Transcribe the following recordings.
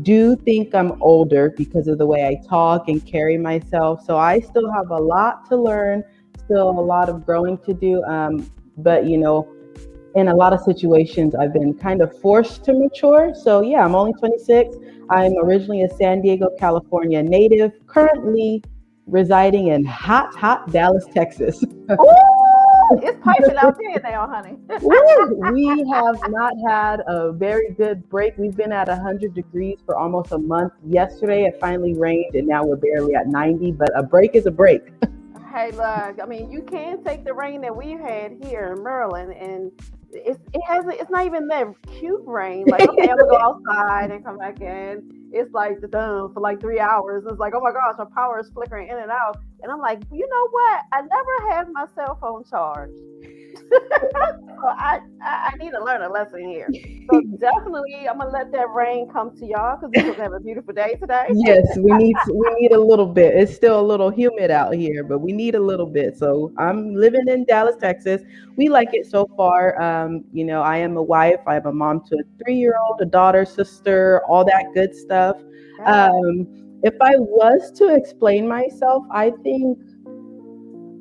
do think I'm older because of the way I talk and carry myself. So I still have a lot to learn, still a lot of growing to do. But in a lot of situations, I've been kind of forced to mature. So yeah, I'm only 26. I'm originally a San Diego, California native, currently residing in hot, hot Dallas, Texas. Ooh, it's piping out there now, honey. Woo! We have not had a very good break. We've been at 100 degrees for almost a month. Yesterday, it finally rained, and now we're barely at 90. But a break is a break. Hey, look, I mean, you can take the rain that we've had here in Maryland, and it's not even that cute rain. Like, okay, I'm gonna go outside and come back in. It's like the done for like 3 hours. It's like, oh my gosh, my power is flickering in and out, and I'm like, you know what? I never have my cell phone charged. So I need to learn a lesson here. So definitely, I'm gonna let that rain come to y'all because we're supposed to have a beautiful day today. Yes, we need a little bit. It's still a little humid out here, but we need a little bit. So I'm living in Dallas, Texas. We like it so far. I am a wife. I am a mom to a 3-year-old, a daughter, sister, all that good stuff. Yeah. Um, if I was to explain myself, I think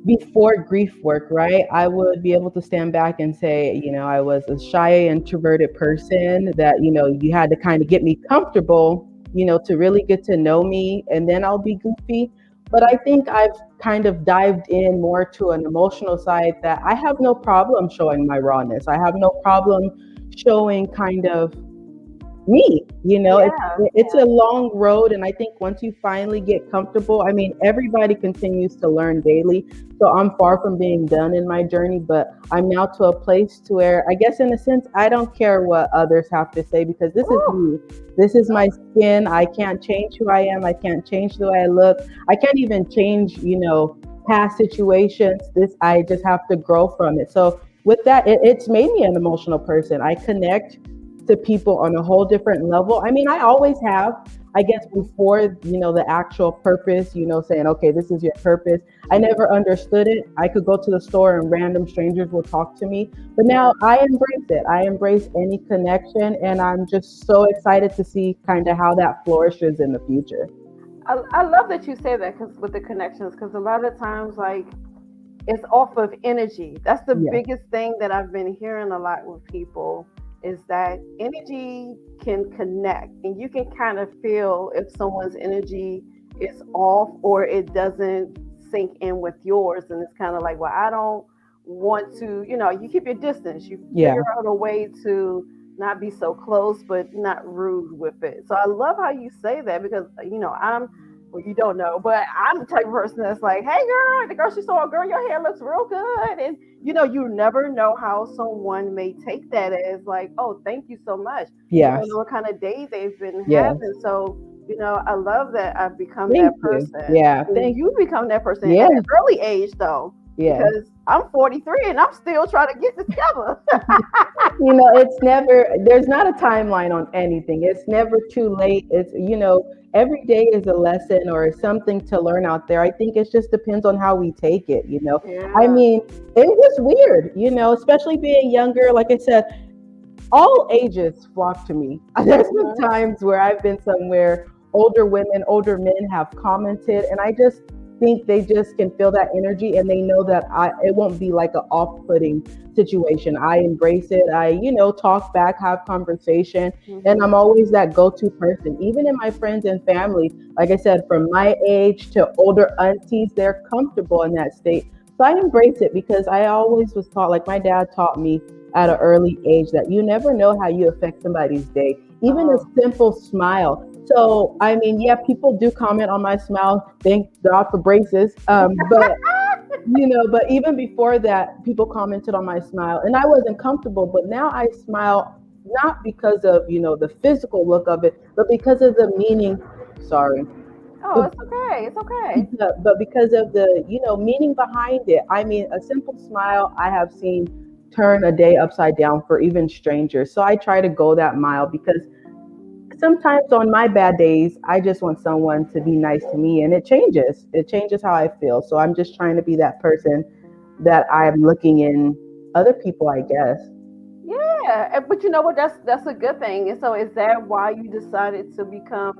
before grief work, right, I would be able to stand back and say, I was a shy, introverted person that, you had to kind of get me comfortable, to really get to know me, and then I'll be goofy. But I think I've kind of dived in more to an emotional side that I have no problem showing my rawness. I have no problem showing kind of me. It's Yeah. it's a long road, and I think once you finally get comfortable, I mean, everybody continues to learn daily. So I'm far from being done in my journey, but I'm now to a place to where I guess in a sense I don't care what others have to say because this is Ooh. me. This is my skin. I can't change who I am. I can't change the way I look. I can't even change, past situations. This I just have to grow from it. So with that, it's made me an emotional person. I connect to people on a whole different level. I mean, I always have, I guess, before, the actual purpose, saying, okay, this is your purpose. I never understood it. I could go to the store and random strangers will talk to me. But Yeah. now I embrace it. I embrace any connection. And I'm just so excited to see kind of how that flourishes in the future. I love that you say that because with the connections, because a lot of times, like, it's off of energy. That's the Yeah. biggest thing that I've been hearing a lot with people is that energy can connect and you can kind of feel if someone's energy is off or it doesn't sync in with yours. And it's kind of like, well, I don't want to, you keep your distance. You figure Yeah. out a way to not be so close, but not rude with it. So I love how you say that because, well, you don't know, but I'm the type of person that's like, hey, girl, the grocery store, girl, your hair looks real good. And, you never know how someone may take that as like, oh, thank you so much. You don't Yes. know what kind of day they've been Yes. having. So, I love that I've become that Thank you. person. Yeah. And Thank you become that person Yeah. at an early age, though, Yeah. because I'm 43 and I'm still trying to get this together. It's never, there's not a timeline on anything. It's never too late. Every day is a lesson or something to learn out there. I think it just depends on how we take it. I Yeah. mean, it was weird, especially being younger. Like I said, all ages flock to me. There's been Mhm. times where I've been somewhere, older women, older men have commented, and I just think they just can feel that energy and they know that it won't be like an off-putting situation. I embrace it. I, talk back, have conversation, and I'm Mhm. always that go-to person. Even in my friends and family, like I said, from my age to older aunties, they're comfortable in that state. So I embrace it because I always was taught, like my dad taught me at an early age, that you never know how you affect somebody's day, even Oh. a simple smile. So, I mean, yeah, people do comment on my smile. Thank God for braces. But even before that, people commented on my smile and I wasn't comfortable. But now I smile not because of, the physical look of it, but because of the meaning. Sorry. Oh, But it's okay. It's okay. but because of the meaning behind it. I mean, a simple smile I have seen turn a day upside down for even strangers. So I try to go that mile because sometimes on my bad days I just want someone to be nice to me, and it changes how I feel. So I'm just trying to be that person that I'm looking in other people, I guess. Yeah, Yeah, but you know what? That's a good thing. And so, is that why you decided to become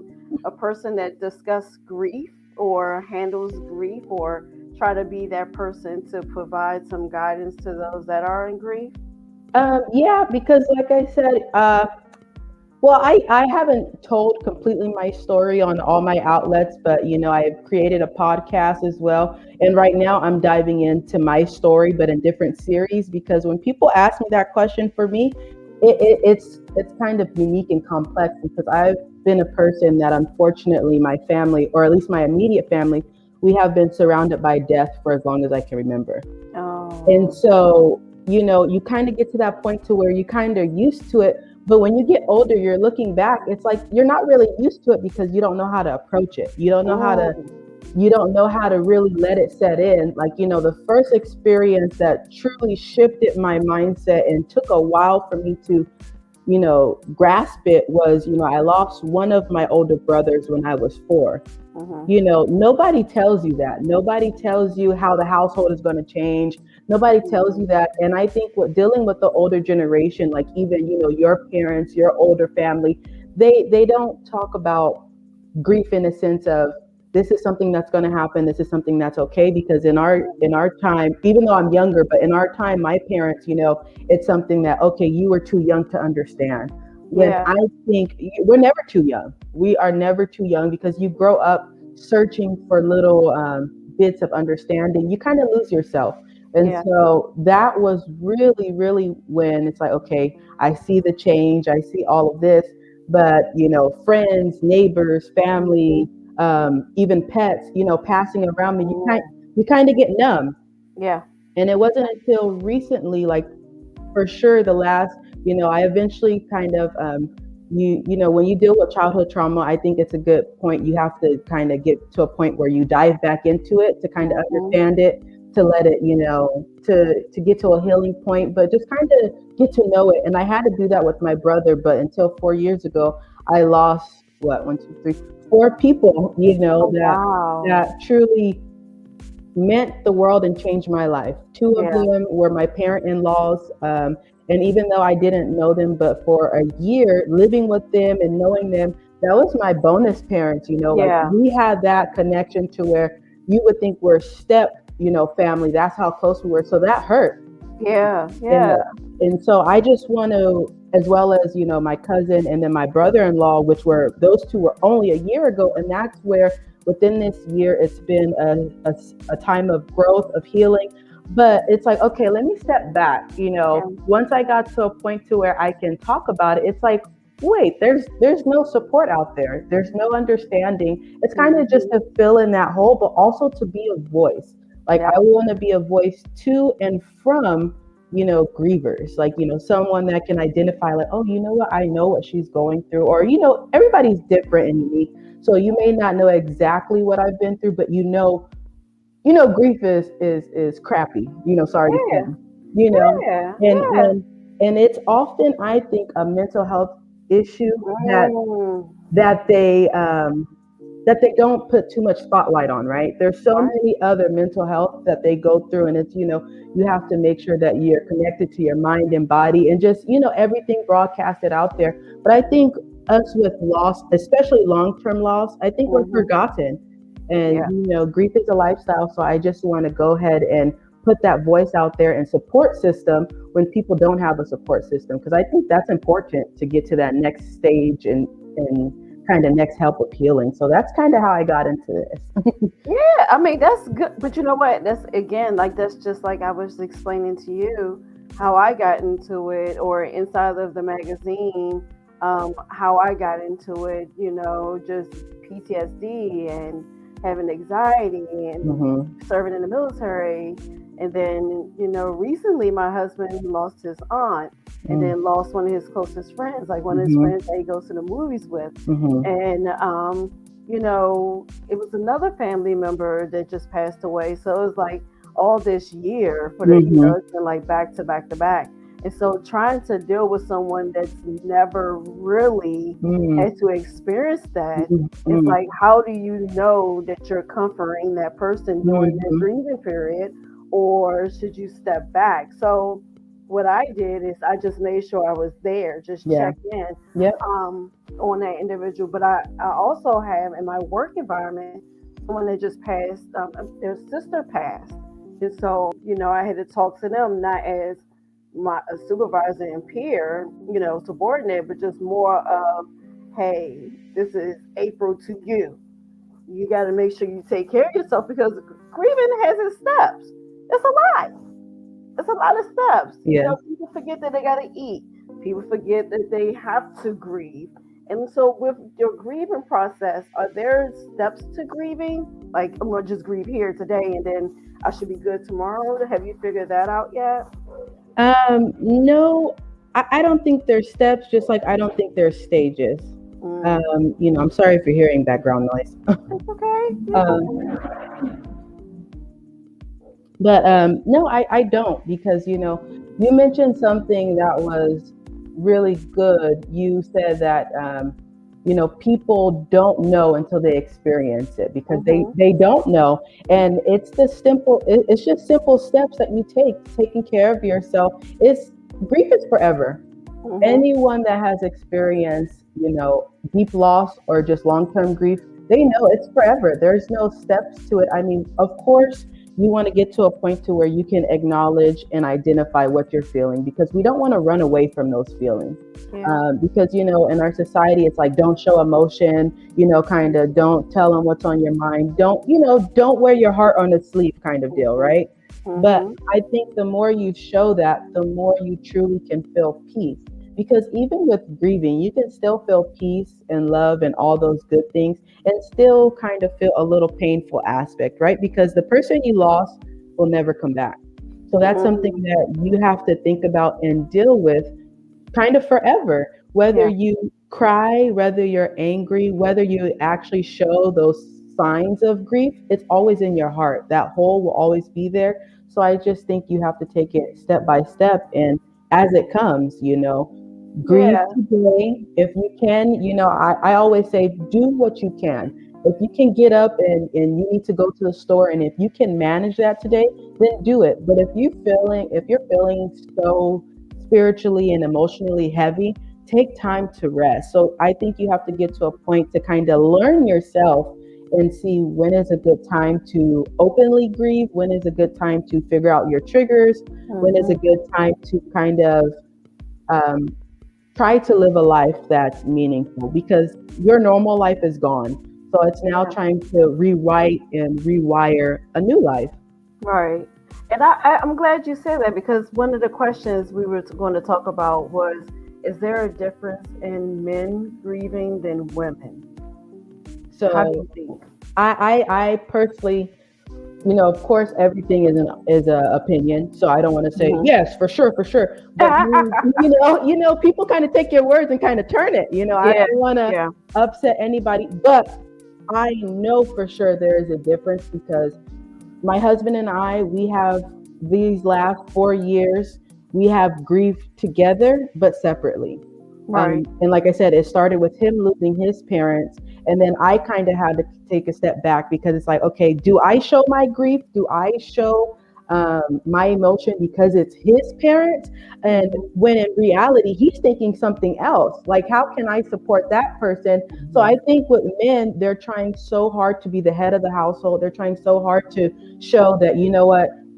a person that discuss grief or handles grief, or try to be that person to provide some guidance to those that are in grief? Yeah, because like I said, well, I haven't told completely my story on all my outlets, but I've created a podcast as well. And right now I'm diving into my story, but in different series, because when people ask me that question, for me, it's kind of unique and complex, because I've been a person that, unfortunately, my family, or at least my immediate family, we have been surrounded by death for as long as I can remember. And Oh, so, you kind of get to that point to where you kind of used to it. But when you get older, you're looking back, it's like you're not really used to it, because you don't know how to approach it. mm, You don't know how to really let it set in. Like, the first experience that truly shifted my mindset and took a while for me to, grasp it was, I lost one of my older brothers when I was 4. mm-hmm. Nobody tells you that. Nobody tells you how the household is going to change. Nobody tells you Mm-hmm. that. And I think what dealing with the older generation, like even, your parents, your older family, they don't talk about grief in a sense of, this is something that's going to happen, this is something that's okay, because in our time, even though I'm younger, but in our time, my parents, it's something that, okay, you were too young to understand. When Yeah, I think we're never too young. We are never too young, because you grow up searching for little bits of understanding. You kind of lose yourself. And yeah, so that was really, really when it's like, okay, I see the change, I see all of this, but friends, neighbors, family, mm-hmm. even pets, passing around me, Mm, you kind of get numb. yeah, And it wasn't until recently, like, for sure, the last, I eventually kind of, when you deal with childhood trauma, I think it's a good point. You have to kind of get to a point where you dive back into it to kind of mm-hmm. understand it, to let it, to get to a healing point, but just kind of get to know it. And I had to do that with my brother, but until 4 years ago, I lost what, one, two, three, 4 people, Oh that wow, truly meant the world and changed my life. Two of yeah, them were my parent-in-laws. And even though I didn't know them, but for a year living with them and knowing them, that was my bonus parents. Like, yeah, we had that connection to where you would think we're step, family. That's how close we were. So that hurt. yeah, And yeah, so I just want to, as well as, my cousin and then my brother-in-law, which were, those two were only a year ago. And that's where within this year, it's been a time of growth, of healing. But it's like, okay, let me step back. yeah, Once I got to a point to where I can talk about it, it's like, wait, there's no support out there. There's no understanding. It's kind of just mm-hmm. to fill in that hole, but also to be a voice. Like, Yeah, I want to be a voice to and from, grievers, like, someone that can identify, like, oh, you know what, I know what she's going through, or, everybody's different and unique. So you may not know exactly what I've been through, but grief is crappy, sorry to say, yeah, you know, yeah, and yeah. and it's often, I think, a mental health issue that Mm, that they um, that they don't put too much spotlight on, right? There's so right. many other mental health that they go through, and it's, you have to make sure that you're connected to your mind and body, and just, everything broadcasted out there. But I think us with loss, especially long-term loss, I think we're Mm-hmm. forgotten. And, Yeah, grief is a lifestyle. So I just want to go ahead and put that voice out there and support system when people don't have a support system, because I think that's important to get to that next stage and kind of next help with healing. So that's kind of how I got into this. yeah. I mean, that's good. But you know what? That's again, like that's just like I was explaining to you how I got into it, or inside of the magazine, how I got into it. Just PTSD and having anxiety and Hmm. serving in the military. And then, recently my husband lost his aunt, and then lost one of his closest friends, like one of his Hmm. friends that he goes to the movies with. Hmm. And it was another family member that just passed away. So it was like all this year Hmm. it's been like back to back to back. And so trying to deal with someone that's never really Hmm. had to experience that, it's Hmm. like, how do you know that you're comforting that person during that Hmm. grieving period, or should you step back? So what I did is I just made sure I was there, just Yeah. check in Yep. on that individual. But I also have in my work environment someone that just passed, their sister passed. And so, I had to talk to them not as my a supervisor and peer, subordinate, but just more of, hey, this is April to you. You got to make sure you take care of yourself because grieving has its steps. It's a lot. It's a lot of steps. Yeah. People forget that they got to eat. People forget that they have to grieve. And so, with your grieving process, are there steps to grieving? Like, I'm going to just grieve here today and then I should be good tomorrow. Have you figured that out yet? No, I don't think there's steps, just like I don't think there's stages. Mm. I'm sorry if you're hearing background noise. It's okay. It's um, okay. but no, I don't, because you mentioned something that was really good. You said that people don't know until they experience it, because Mm-hmm. they don't know. And it's just simple steps that you take, taking care of yourself. It's Grief is forever. Mm-hmm. Anyone that has experienced deep loss or just long-term grief, they know it's forever. There's no steps to it. I mean, of course, you want to get to a point to where you can acknowledge and identify what you're feeling, because we don't want to run away from those feelings. Yeah. Because in our society, it's like, don't show emotion, kind of don't tell them what's on your mind, don't wear your heart on a sleeve, kind of deal, Mm-hmm. right? But Mm-hmm. I think the more you show that, the more you truly can feel peace. Because even with grieving, you can still feel peace and love and all those good things, and still kind of feel a little painful aspect, right? Because the person you lost will never come back. So that's something Mm-hmm. that you have to think about and deal with kind of forever. Whether Yeah. you cry, whether you're angry, whether you actually show those signs of grief, it's always in your heart. That hole will always be there. So I just think you have to take it step by step and as it comes, grieve Yeah. today. If you can, I always say, do what you can. If you can get up and you need to go to the store, and if you can manage that today, then do it. But if you're feeling so spiritually and emotionally heavy, take time to rest. So I think you have to get to a point to kind of learn yourself and see when is a good time to openly grieve, when is a good time to figure out your triggers, when is a Mm-hmm. good time to kind of um, try to live a life that's meaningful, because your normal life is gone. So it's now Yeah. trying to rewrite and rewire a new life. Right. And I'm glad you said that because one of the questions we were going to talk about was, is there a difference in men grieving than women? How do So you think? I personally, of course, everything is a opinion. So I don't want to say Hmm. yes for sure, for sure. But people kind of take your words and kind of turn it. I Yeah. don't want to Yeah. upset anybody, but I know for sure there is a difference, because my husband and I, we have these last 4 years, we have grieved together but separately. Right. And like I said, it started with him losing his parents, and then I kind of had to take a step back, because it's like, okay, do I show my grief? Do I show my emotion because it's his parents? And Hmm. when in reality, he's thinking something else. Like, how can I support that person? So I think with men, they're trying so hard to be the head of the household. They're trying so hard to show that,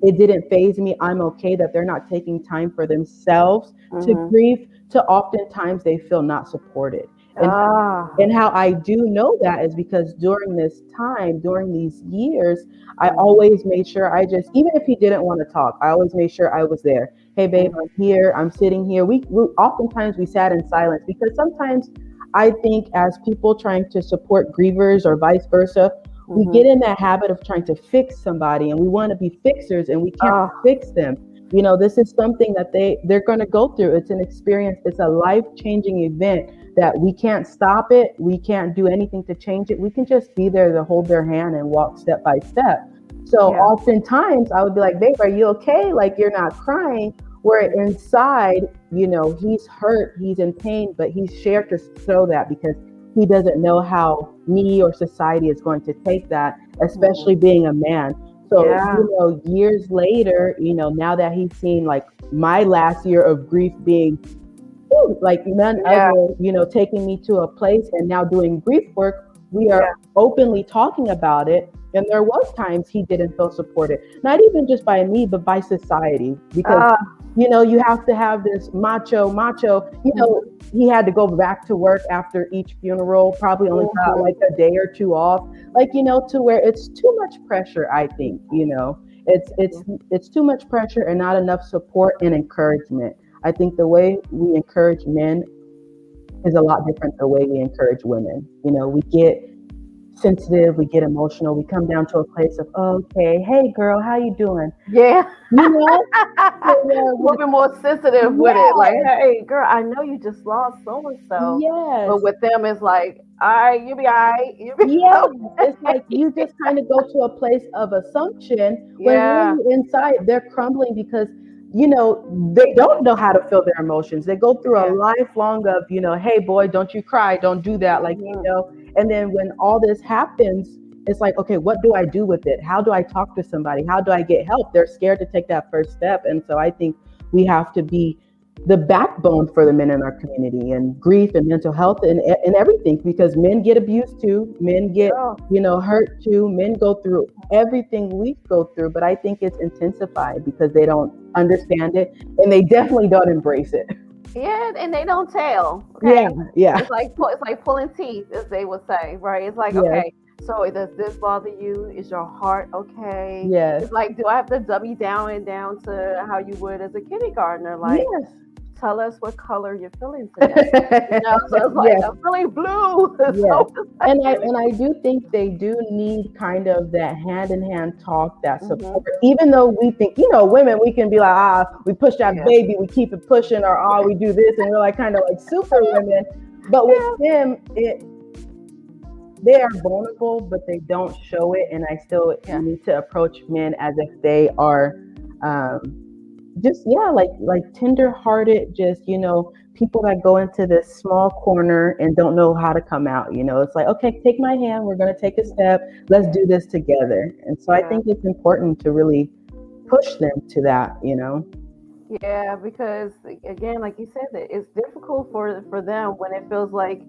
it didn't phase me. I'm okay, that they're not taking time for themselves to Hmm. grieve, to oftentimes they feel not supported. And Ah. and how I do know that is because during this time, during these years, I Hmm. always made sure I just, even if he didn't want to talk, I always made sure I was there. Hey, babe, I'm Hmm. here. I'm sitting here. We oftentimes we sat in silence, because sometimes I think as people trying to support grievers or vice versa, we Hmm. get in that habit of trying to fix somebody, and we want to be fixers, and we can't Ah. fix them. This is something that they're going to go through. It's an experience. It's a life-changing event that we can't stop it. We can't do anything to change it. We can just be there to hold their hand and walk step by step. So Yeah. oftentimes I would be like, babe, are you okay? Like, you're not crying. Where inside, he's hurt, he's in pain, but he's shared to show that, because he doesn't know how me or society is going to take that, especially Hmm. being a man. So, Yeah. years later, now that he's seen like my last year of grief being like none Yeah. other, taking me to a place and now doing grief work, we are Yeah. openly talking about it. And there was times he didn't feel supported, not even just by me, but by society, because Uh, you have to have this macho. mhm, He had to go back to work after each funeral, probably only got mhm, like a day or two off, like to where it's too much pressure. I think it's too much pressure and not enough support and encouragement. I think the way we encourage men is a lot different the way we encourage women. We get sensitive, we get emotional, we come down to a place of, okay, hey girl, how you doing? yeah. You know, to where We'll be more sensitive with it. Like, yes, hey, girl, I know you just lost so and so, but yes, with them, it's like, all right, you be all right, you be yes. It's like okay. you just kind of go to a place of assumption when Yeah, really inside they're crumbling because they don't know how to feel their emotions. They go through a yeah. lifelong of, hey boy, don't you cry, don't do that, like Hmm. and then when all this happens, it's like, okay, what do I do with it? How do I talk to somebody? How do I get help? They're scared to take that first step. And so I think we have to be the backbone for the men in our community, and grief and mental health and everything, because men get abused too, men get Yeah. hurt too, men go through everything we go through, but I think it's intensified because they don't understand it and they definitely don't embrace it. Yeah, and they don't tell. Yeah, Okay, yeah, it's like pulling teeth, as they would say, right? It's like, yes, okay, so does this bother you? Is your heart okay? yes, It's like, do I have to dummy down and down to how you would as a kindergartner? Like, yes. tell us what color you're feeling today. So it's like Yes, I'm feeling blue. yes. So it's like, And I do think they do need kind of that hand in hand talk, that support. hmm, Even though we think, women, we can be like, we push that yeah, baby, we keep it pushing, or we do this, and we're like kind of like super women. But with yeah, them, they are vulnerable, but they don't show it. And I still yeah. need to approach men as if they are um, just, yeah, like tender hearted, just people that go into this small corner and don't know how to come out. It's like, okay, take my hand, we're going to take a step, let's do this together. And so I Yeah. think it's important to really push them to that. Yeah, because again, like you said, that it's difficult for them when it feels like,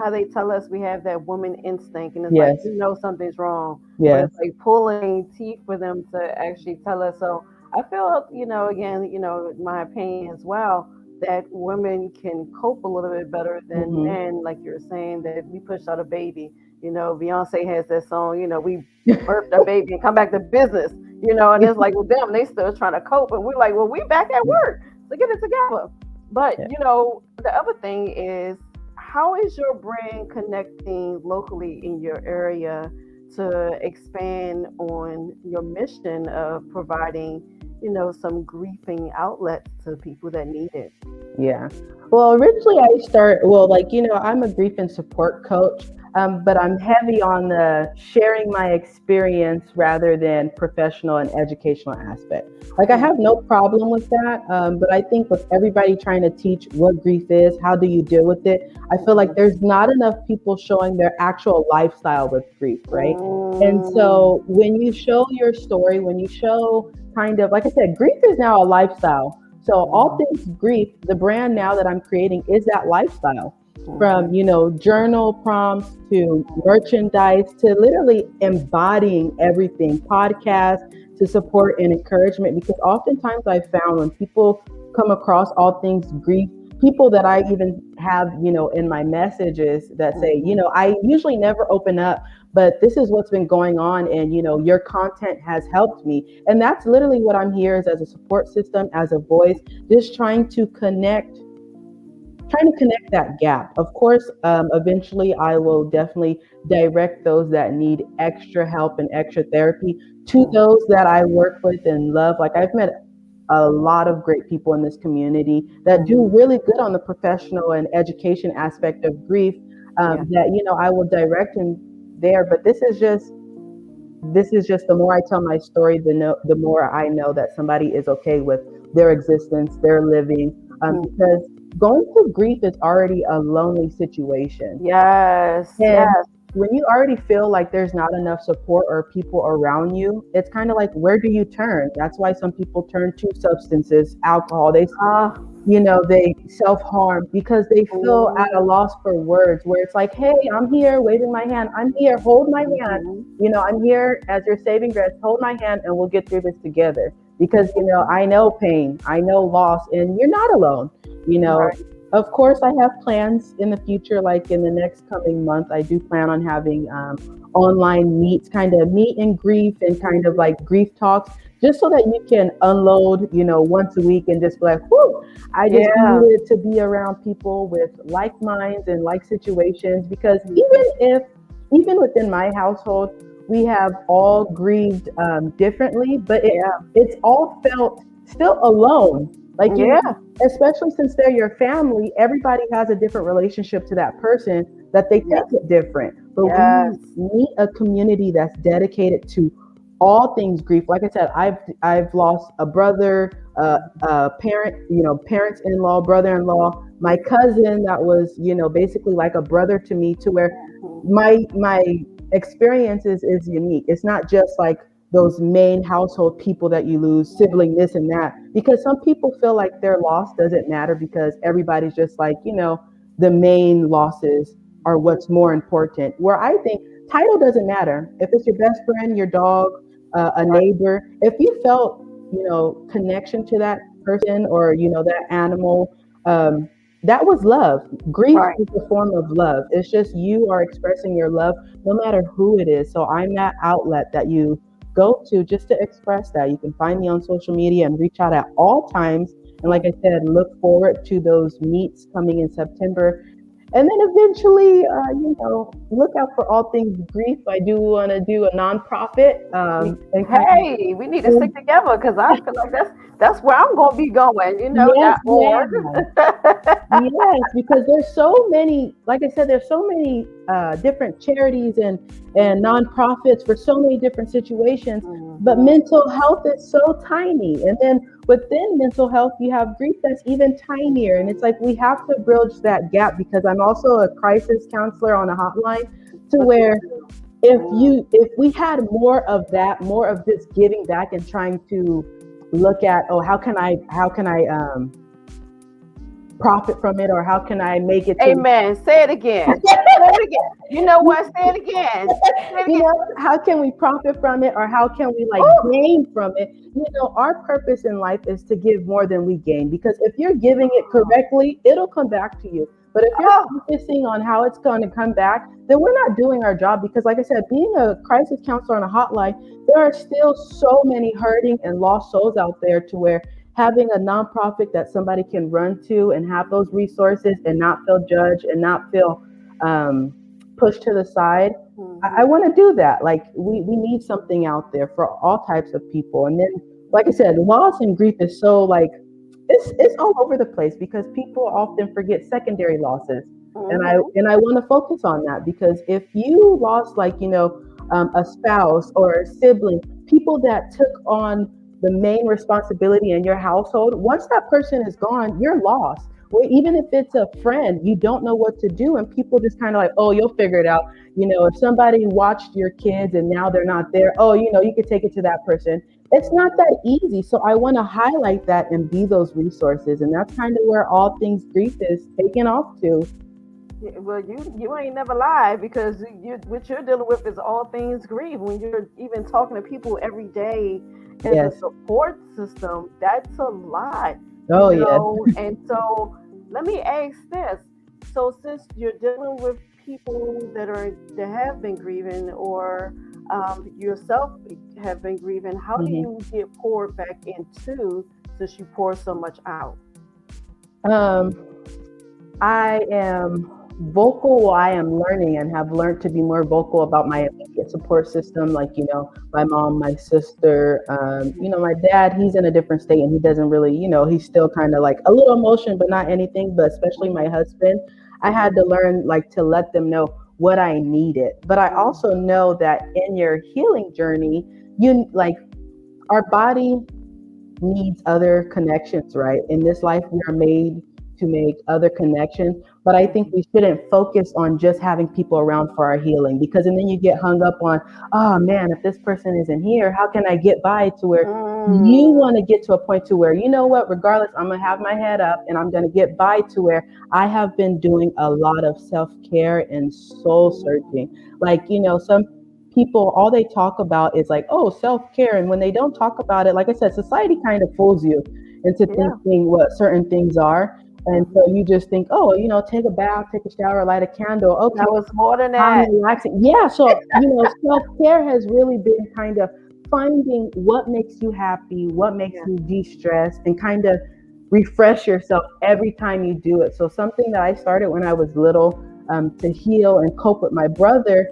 how they tell us we have that woman instinct, and it's like, Yes, something's wrong, but yes, it's like pulling teeth for them to actually tell us. So I feel, again, in my opinion as well, that women can cope a little bit better than hmm men. Like you're saying, that we pushed out a baby. Beyonce has that song. We birthed our baby and come back to business. And it's like, well, them, they still trying to cope, and we're like, well, we back at work, so get it together. But yeah. the other thing is, how is your brand connecting locally in your area to expand on your mission of providing, some grieving outlets to people that need it? Yeah. Well, originally well, like, I'm a grief and support coach, but I'm heavy on the sharing my experience rather than professional and educational aspect. Like, I have no problem with that, but I think with everybody trying to teach what grief is, how do you deal with it, I feel like Mhm. there's not enough people showing their actual lifestyle with grief, right? And Mm, so when you show your story, when you show kind of, like I said, grief is now a lifestyle. So all mhm, things grief, the brand now that I'm creating is that lifestyle. mhm, From, journal prompts to merchandise to literally embodying everything, podcasts to support and encouragement. Because oftentimes I found when people come across all things grief, people that I even have, in my messages that say, mhm, I usually never open up, but this is what's been going on, and your content has helped me. And that's literally what I'm here is, as a support system, as a voice, just trying to connect that gap. Of course, eventually I will definitely direct those that need extra help and extra therapy to mhm, those that I work with and love. Like, I've met a lot of great people in this community that do mhm. really good on the professional and education aspect of grief, Yeah. that I will direct in there. But this is just the more I tell my story, the more I know that somebody is okay with their existence, their living, Mhm. because going through grief is already a lonely situation. Yes, And yes. when you already feel like there's not enough support or people around you, it's kind of like, where do you turn? That's why some people turn to substances, alcohol. Uh, They self-harm because they feel at a mhm, loss for words, where it's like, hey, I'm here waving my hand, I'm here, hold my hand, mhm, I'm here as your saving grace, hold my hand and we'll get through this together, because mhm. I know pain, I know loss, and you're not alone. you know Right. of course, I have plans in the future, like in the next coming month. I do plan on having online meets, kind of meet and grief, and kind of Mhm. like grief talks, just so that you can unload, once a week, and just be like, whoo, I just Yeah. needed to be around people with like minds and like situations. Because Mhm. even within my household, we have all grieved differently, but Yeah. it's all felt still alone. Like, Yeah. especially since they're your family, everybody has a different relationship to that person, that they take Yes. it different. But when Yes. you meet a community that's dedicated to all things grief, like I said, I've lost a brother, a parent, parents-in-law, brother-in-law, my cousin that was, basically like a brother to me, to where Mhm. my experiences is unique. It's not just like those main household people that you lose, sibling this and that, because some people feel like their loss doesn't matter because everybody's just like, the main losses are what's more important. Where I think title doesn't matter. If it's your best friend, your dog, a Right. neighbor, if you felt, connection to that person, or, that animal, um, that was love. Grief Right. is a form of love. It's just you are expressing your love, no matter who it is. So I'm that outlet that you go to just to express that. You can find me on social media and reach out at all times. And like I said, look forward to those meets coming in September. And then eventually, look out for all things grief. I do want to do a nonprofit, We, and kind hey, we need to of, stick together because I feel like that's where I'm gonna be going. yes, That org. ma'am. Yes, because there's so many, like I said, there's so many different charities and Mhm. nonprofits for so many different situations. But Mhm. mental health is so tiny, and then within mental health, you have grief that's even tinier. And it's like we have to bridge that gap, because I'm also a crisis counselor on a hotline, to Look at where you. if Mm. you if we had more of that, more of this giving back, and trying to look at, oh, how can I profit from it, or how can I make it to, Amen. Say it again. Say it again. You know what? Say it again. Say it again. how can we profit from it, or how can we like Ooh. gain from it? Our purpose in life is to give more than we gain, because if you're giving it correctly, it'll come back to you. But if you're Oh. focusing on how it's going to come back, then we're not doing our job. Because like I said, being a crisis counselor on a hotline, there are still so many hurting and lost souls out there, to where having a nonprofit that somebody can run to and have those resources and not feel judged and not feel um, pushed to the side. I Mhm. want to do that. Like, we need something out there for all types of people. And then, like I said, loss and grief is so like, it's all over the place, because people often forget secondary losses. And I Mhm. and I want to focus on that, because if you lost, like, a spouse or a sibling, people that took on the main responsibility in your household, once that person is gone, you're lost. Or even if it's a friend, you don't know what to do, and people just kind of like, oh, you'll figure it out. If somebody watched your kids and now they're not there, oh, you could take it to that person. It's not that easy. So I want to highlight that and be those resources. And that's kind of where all things grief is taken off to. Yeah, well, you ain't never lied because what you're dealing with is all things grief. When you're even talking to people every day as a Yes. support system, that's a lot, Oh, yes. And so let me ask this: so since you're dealing with people that have been grieving, or yourself have been grieving, how do Hmm. you get poured back into since you pour so much out? Um, I am vocal. Well, I am learning and have learned to be more vocal about my immediate support system, like, my mom, my sister, my dad. He's in a different state, and he doesn't really, he's still kind of like a little emotion, but not anything. But especially my husband, I had to learn, like, to let them know what I needed. But I also know that in your healing journey, you like, our body needs other connections, right? In this life, we are made to make other connections. But I think we shouldn't focus on just having people around for our healing, because and then you get hung up on, oh man, if this person isn't here, how can I get by, to where you Mm, want to get to a point to where, you know what, regardless, I'm going to have my head up and I'm going to get by, to where I have been doing a lot of self-care and soul searching. Like, some people, all they talk about is like, oh, self-care. And when they don't talk about it, like I said, society kind of fools you into yeah. thinking what certain things are. And so Mhm. you just think, oh, take a bath, take a shower, light a candle. Okay, No, it's more than I'm that. relaxing. Yeah. So, self care has really been kind of finding what makes you happy, what makes Yeah. you de stress, and kind of refresh yourself every time you do it. So, something that I started when I was little, to heal and cope with my brother,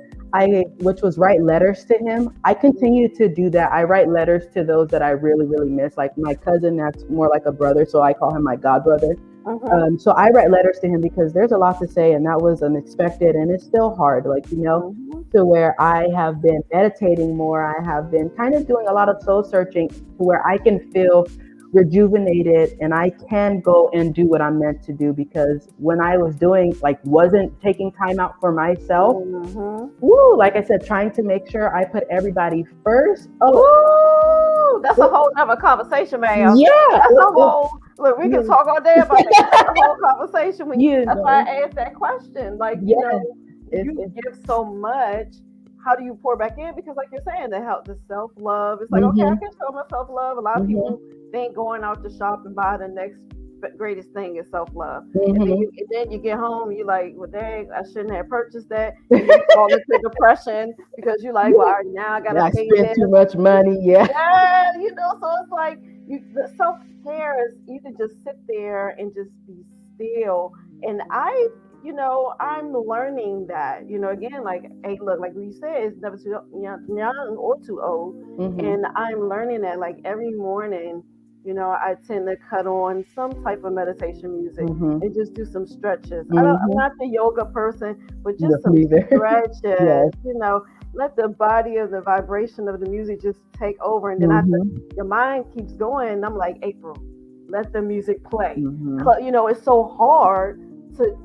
which was write letters to him. I continue to do that. I write letters to those that I really, really miss, like my cousin, that's more like a brother. So I call him my god brother. Mhm. So I write letters to him because there's a lot to say, and that was unexpected, and it's still hard. Like, Mhm. to where I have been meditating more. I have been kind of doing a lot of soul searching, to where I can feel rejuvenated and I can go and do what I'm meant to do. Because when I was doing, like, wasn't taking time out for myself, Mhm. woo, like I said, trying to make sure I put everybody first. Oh, Ooh, that's a it, whole nother conversation, man. yeah, That's a whole look. We can you, talk all day about that. That's a whole conversation. you That's why know, I asked that question. Like, yeah, you give so much. How do you pour back in? Because, like you're saying, the self love. It's like, okay, I mm-hmm, can show myself love. A lot of mm-hmm, people think going out to shop and buy the next greatest thing is self love. mm-hmm. And then you get home, you like, well, dang, I shouldn't have purchased that, and then you fall into depression because you're like, well, Yeah. all right, now I gotta I pay spent this. too much money. Yeah. Yeah, so it's like the self care is you can just sit there and just be still. And I'm learning that. Again, like, hey, look, like you said, it's never too young or too old. Mm-hmm. And I'm learning that, like, every morning, I tend to cut on some type of meditation music Mm-hmm. and just do some stretches. I'm Mm-hmm. not the yoga person, but No, just some neither. stretches. Yes. Let the body of the vibration of the music just take over, and then Mm-hmm. your mind keeps going. And I'm like, April, let the music play. Mm-hmm. It's so hard to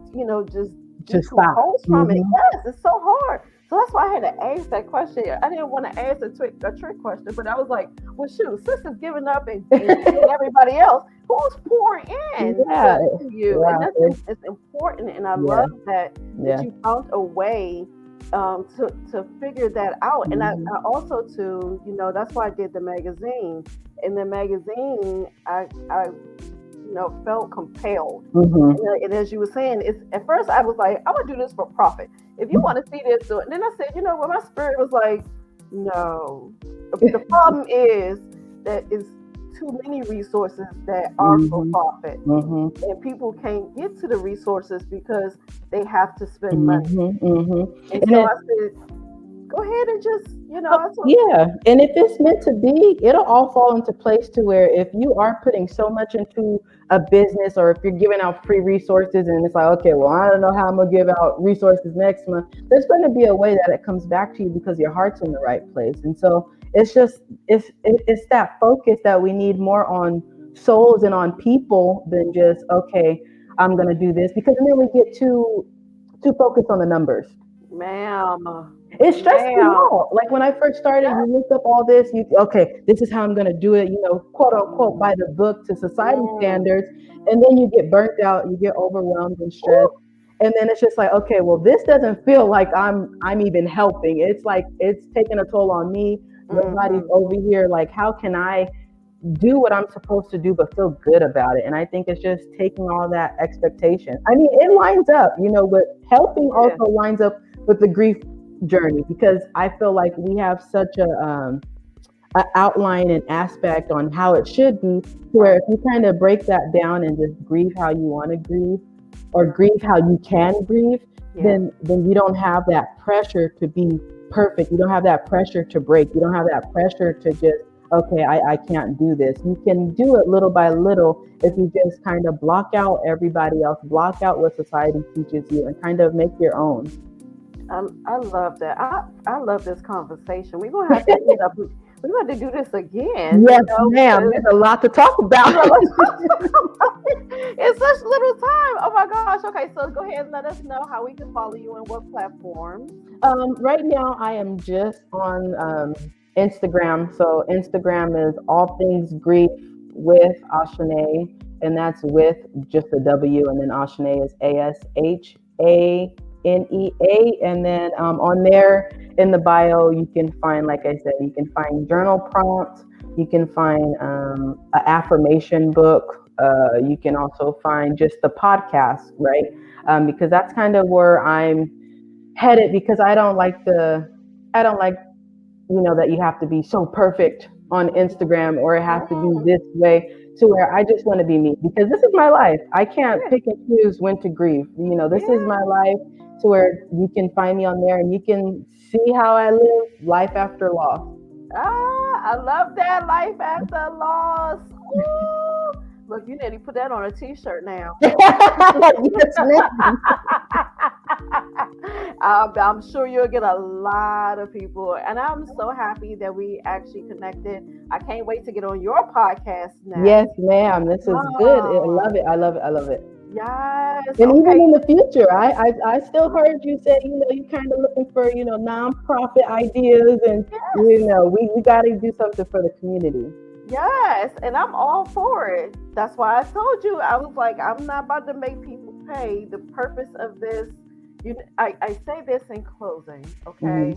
just To stop. decompose from it. Mm-hmm. Yes, it's so hard. So that's why I had to ask that question. I didn't want to ask a trick question, but I was like, well, shoot, sister's giving up and seeing everybody else. Who's pouring in Yeah. to you? And Wow. it's important. And I Yeah. love that Yeah. you found a way to figure that out. And Mm-hmm. I also too, that's why I did the magazine. In the magazine, I felt compelled. Mm-hmm. And as you were saying, it's at first I was like, I'm gonna do this for profit. If you want to see this, do it. And then I said, what my spirit was like, no. The problem is that it's too many resources that are for Mm-hmm. profit, Mm-hmm. and people can't get to the resources because they have to spend money. Mm-hmm. Mm-hmm. And And so then I said, go ahead and just, oh, I told, yeah, and if it's meant to be, it'll all fall into place, to where if you are putting so much into a business, or if you're giving out free resources and it's like, okay, well, I don't know how I'm gonna give out resources next month, there's going to be a way that it comes back to you because your heart's in the right place. And so it's just it's that focus that we need more on souls and on people than just, okay, I'm gonna do this, because then we get too focused on the numbers. ma'am, It stressed me ma'am. out. Like when I first started, you look up all this, okay, this is how I'm gonna do it, quote unquote, by the book to society Mm. standards, and then you get burnt out, you get overwhelmed and stressed, Ooh. and then it's just like, okay, well, this doesn't feel like I'm even helping. It's like it's taking a toll on me. Nobody's Hmm. over here. Like, how can I do what I'm supposed to do but feel good about it? And I think it's just taking all that expectation. I mean, it lines up, but helping Yeah. also lines up with the grief journey, because I feel like we have such a outline and aspect on how it should be, to where Right. if you kind of break that down and just grieve how you want to grieve, or grieve how you can grieve, Yeah. then you don't have that pressure to be perfect. You don't have that pressure to break. You don't have that pressure to just, okay, I can't do this. You can do it little by little if you just kind of block out everybody else, block out what society teaches you, and kind of make your own. I love that. I love this conversation. We're gonna have to meet up. we got to do this again. Yes, ma'am. There's a lot to talk about. It's such little time. Oh my gosh. Okay, so go ahead and let us know how we can follow you and what platforms. Right now, I am just on Instagram. So Instagram is all things grief with Ashane, and that's with just a W, and then Ashane is ASHANEA. And then on there in the bio, you can find, like I said, you can find journal prompts. You can find an affirmation book. You can also find just the podcast, right? Because that's kind of where I'm headed, because I don't like, that you have to be so perfect on Instagram, or it has to be this way, to where I just want to be me, because this is my life. I can't pick and choose when to grieve. This is my life, to where you can find me on there and you can see how I live life after loss. I love that, life after loss. Ooh. Look, you need to put that on a t-shirt now. Yes, ma'am. I'm sure you'll get a lot of people, and I'm so happy that we actually connected. I can't wait to get on your podcast now. Yes, ma'am. This is good. I love it. I love it. I love it. Yes. And even in the future, I still heard you say, you kind of looking for, nonprofit ideas, and we got to do something for the community. Yes, and I'm all for it. That's why I told you, I was like, I'm not about to make people pay. The purpose of this, I say this in closing, okay?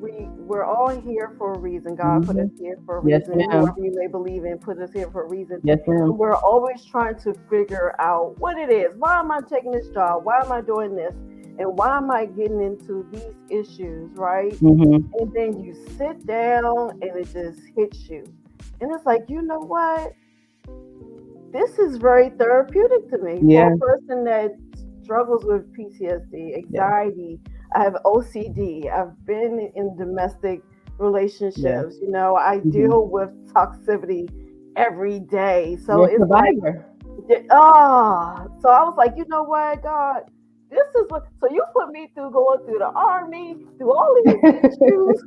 We're all here for a reason. God put us here for a reason. Whoever you may believe in put us here for a reason. Yes, ma'am. We're always trying to figure out what it is. Why am I taking this job? Why am I doing this? And why am I getting into these issues, right? And then you sit down and it just hits you. And it's like, you know what? This is very therapeutic to me. For a person that struggles with PTSD, anxiety, I have OCD, I've been in domestic relationships, I deal with toxicity every day. So it's like, so I was like, you know what, God, this is what, so you put me through going through the army, through all these issues,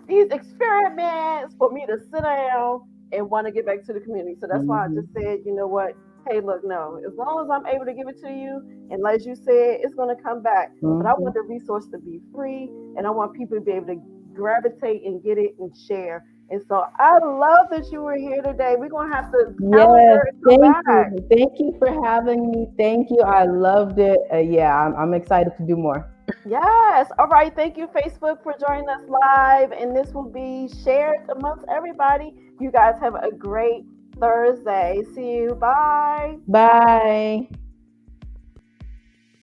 these experiments for me to sit down and want to get back to the community. So that's why I just said, you know what? Hey, look, no, as long as I'm able to give it to you, and as you said, it's going to come back. But I want the resource to be free, and I want people to be able to gravitate and get it and share. And so I love that you were here today. We're going to have to Thank you for having me. Thank you. I loved it. I'm excited to do more. Yes. All right. Thank you, Facebook, for joining us live. And this will be shared amongst everybody. You guys have a great Thursday. See you. Bye. Bye.